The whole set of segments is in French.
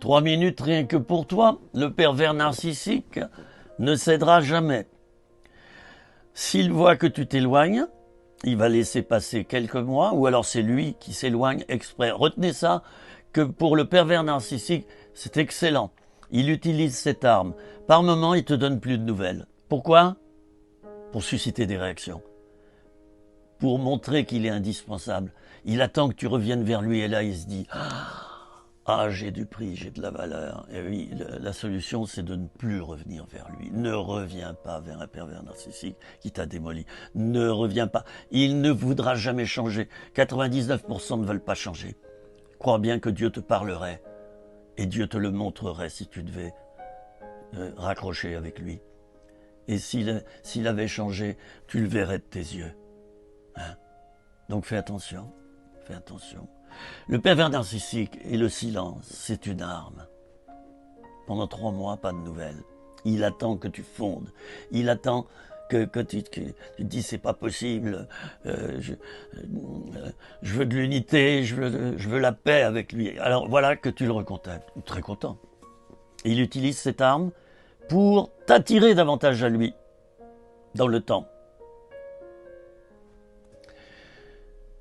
3 minutes rien que pour toi, le pervers narcissique ne cédera jamais. S'il voit que tu t'éloignes, il va laisser passer quelques mois, ou alors c'est lui qui s'éloigne exprès. Retenez ça, que pour le pervers narcissique, c'est excellent. Il utilise cette arme. Par moment, il te donne plus de nouvelles. Pourquoi? Pour susciter des réactions. Pour montrer qu'il est indispensable. Il attend que tu reviennes vers lui et là, il se dit « Ah, j'ai du prix, j'ai de la valeur. » Et oui, la solution, c'est de ne plus revenir vers lui. Ne reviens pas vers un pervers narcissique qui t'a démoli. Ne reviens pas. Il ne voudra jamais changer. 99% ne veulent pas changer. Crois bien que Dieu te parlerait et Dieu te le montrerait si tu devais raccrocher avec lui. Et s'il avait changé, tu le verrais de tes yeux. Hein? Donc fais attention, fais attention. Le pervers narcissique et le silence, c'est une arme. Pendant 3 mois, pas de nouvelles. Il attend que tu fondes. Il attend que tu te dis c'est pas possible. Je veux de l'unité, je veux la paix avec lui. Alors voilà que tu le recontactes. Très content. Et il utilise cette arme pour t'attirer davantage à lui dans le temps.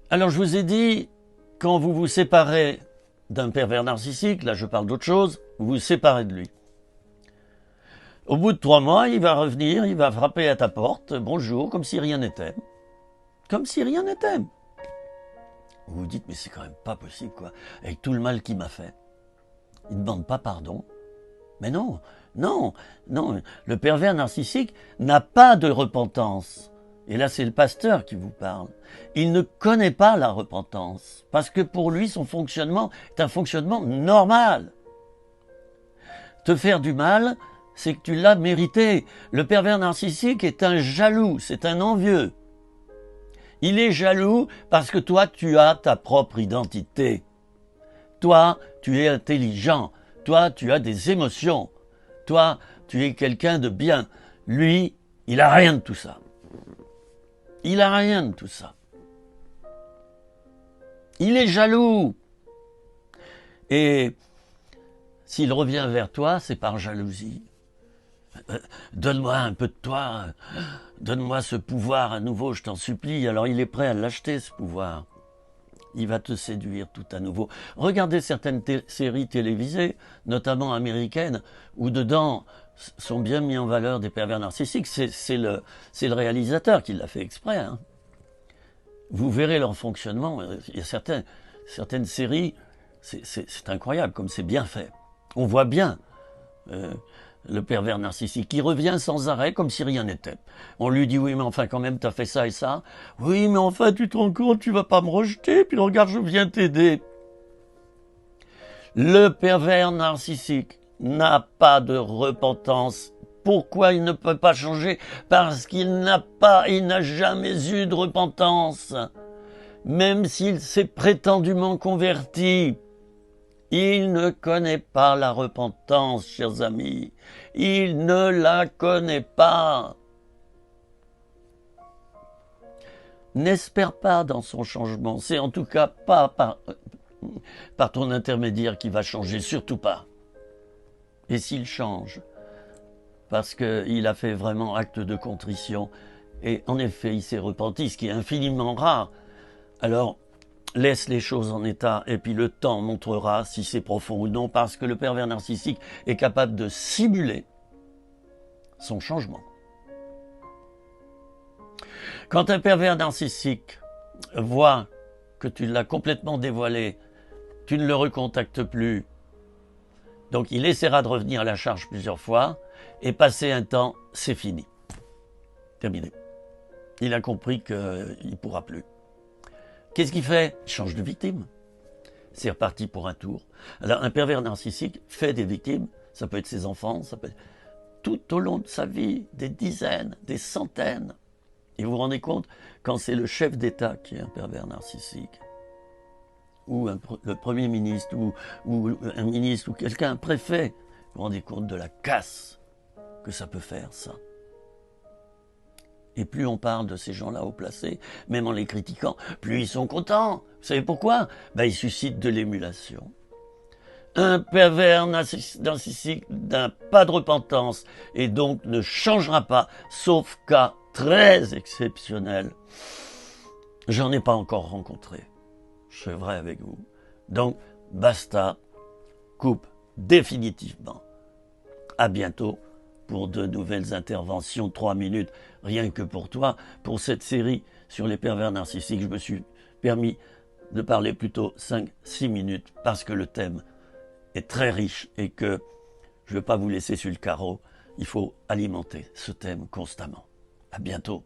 Alors je vous ai dit, quand vous vous séparez d'un pervers narcissique, là je parle d'autre chose, vous vous séparez de lui. Au bout de 3 mois, il va revenir, il va frapper à ta porte, bonjour, comme si rien n'était. Comme si rien n'était. Vous vous dites, mais c'est quand même pas possible, quoi, avec tout le mal qu'il m'a fait. Il ne demande pas pardon. Mais non, non, non, le pervers narcissique n'a pas de repentance. Et là, c'est le pasteur qui vous parle. Il ne connaît pas la repentance, parce que pour lui, son fonctionnement est un fonctionnement normal. Te faire du mal, c'est que tu l'as mérité. Le pervers narcissique est un jaloux, c'est un envieux. Il est jaloux parce que toi, tu as ta propre identité. Toi, tu es intelligent. Toi, tu as des émotions. Toi, tu es quelqu'un de bien. Lui, il a rien de tout ça. Il a rien de tout ça. Il est jaloux. Et s'il revient vers toi, c'est par jalousie. Donne-moi un peu de toi. Donne-moi ce pouvoir à nouveau, je t'en supplie. Alors il est prêt à l'acheter, ce pouvoir. Il va te séduire tout à nouveau. Regardez certaines séries télévisées, notamment américaines, où dedans sont bien mis en valeur des pervers narcissiques. C'est le réalisateur qui l'a fait exprès. Hein. Vous verrez leur fonctionnement. Il y a certaines séries, c'est incroyable comme c'est bien fait. On voit bien le pervers narcissique qui revient sans arrêt comme si rien n'était. On lui dit oui mais enfin quand même t'as fait ça et ça. Oui mais enfin tu te rends compte, tu vas pas me rejeter, puis regarde je viens t'aider. Le pervers narcissique n'a pas de repentance. Pourquoi il ne peut pas changer? Parce qu'il n'a jamais eu de repentance. Même s'il s'est prétendument converti. Il ne connaît pas la repentance, chers amis. Il ne la connaît pas. N'espère pas dans son changement. C'est en tout cas pas par ton intermédiaire qui va changer, surtout pas. Et s'il change, parce qu'il a fait vraiment acte de contrition, et en effet il s'est repenti, ce qui est infiniment rare, alors laisse les choses en état et puis le temps montrera si c'est profond ou non parce que le pervers narcissique est capable de simuler son changement. Quand un pervers narcissique voit que tu l'as complètement dévoilé, tu ne le recontactes plus, donc il essaiera de revenir à la charge plusieurs fois et passer un temps, c'est fini. Terminé. Il a compris qu'il ne pourra plus. Qu'est-ce qu'il fait? Il change de victime. C'est reparti pour un tour. Alors un pervers narcissique fait des victimes, ça peut être ses enfants, ça peut être tout au long de sa vie, des dizaines, des centaines. Et vous vous rendez compte, quand c'est le chef d'État qui est un pervers narcissique, ou le Premier ministre, ou un ministre, ou quelqu'un, un préfet, vous vous rendez compte de la casse que ça peut faire, ça. Et plus on parle de ces gens-là haut placés, même en les critiquant, plus ils sont contents. Vous savez pourquoi? Ils suscitent de l'émulation. Un pervers narcissique n'a pas de repentance et donc ne changera pas, sauf cas très exceptionnel. J'en ai pas encore rencontré. Je suis vrai avec vous. Donc, basta, coupe définitivement. À bientôt pour de nouvelles interventions, 3 minutes, rien que pour toi. Pour cette série sur les pervers narcissiques, je me suis permis de parler plutôt 5-6 minutes parce que le thème est très riche et que je ne vais pas vous laisser sur le carreau. Il faut alimenter ce thème constamment. À bientôt.